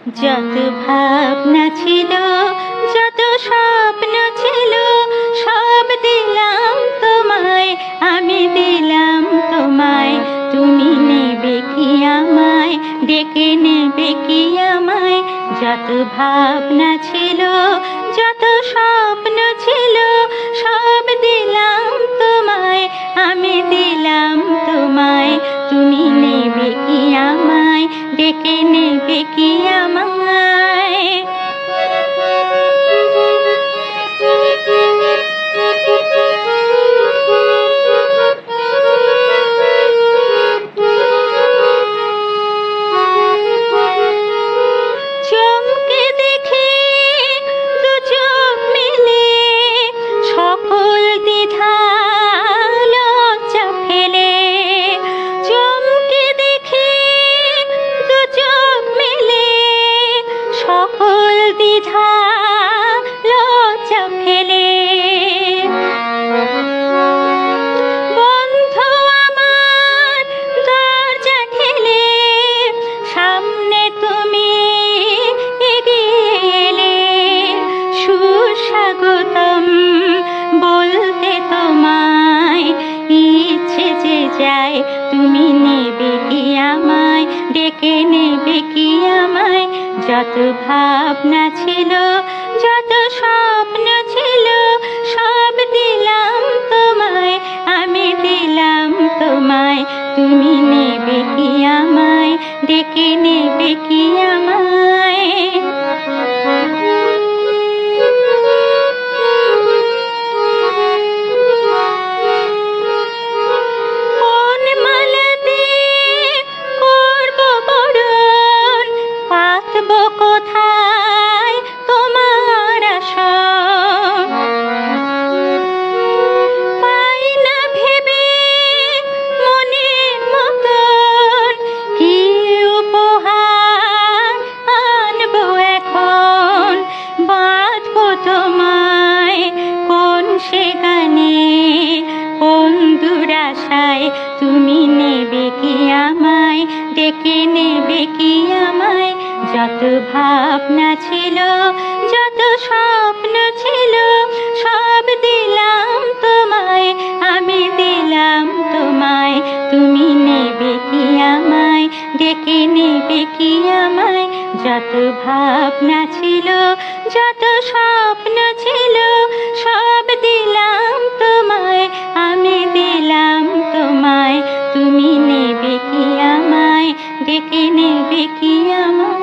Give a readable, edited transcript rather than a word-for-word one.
যত ভাবনা ছিল, যত স্বপ্ন ছিল, সব দিলাম তোমায়, আমি দিলাম তোমায়। তুমি নেবে কি আমায়, ডেকে নেবে কি আমায়? যত ভাবনা ছিল, যত স্বপ্ন ছিল, সব দিলাম তোমায়, আমি দিলাম তোমায়। তুমি নেবে কি আমায়, ডেকে নেবে কি আমায়? চমকে দেখে দু চোখ মেলে, সকল দ্বিধা লজ্জা ফেলে। চমকে দেখে দু চোখ মেলে, সকল দ্বিধা লজ্জা ফেলে। বন্ধ আমার দরজা ঠেলে, সামনে তুমি এগিয়ে এলে। সুস্বাগতম বলতে তোমায়, ইচ্ছে যে যায়। তুমি নেবে কি আমায়, ডেকে নেবে কি আমায়? যত ভাবনা ছিল, যত স্বপ্ন ছিল, সব দিলাম তোমায়, আমি দিলাম তোমায়। তুমি নেবে কি আমায়, ডেকে নেবে কি আমায়? কোন মালাতে করব বরণ, পাতব কোথায় তোমার আসন? পাই না ভেবে মনের মতন, কি উপহার আনবো এখন? বাঁধবো তোমায় কোন সে গানে, কোন দুরাশায়? তুমি নেবে কি আমায়, ডেকে নেবে কি আমায়? যত ভাবনা ছিল, যত স্বপ্ন ছিল, সব দিলাম তোমায়, আমি দিলাম তোমায়। তুমি নেবে কি আমায়, ডেকে নেবে কি আমায়? যত ভাবনা ছিল, যত স্বপ্ন ছিল, সব দিলাম তোমায়, আমি দিলাম তোমায়। তুমি নেবে কি আমায়, ডেকে নেবে কি আমায়?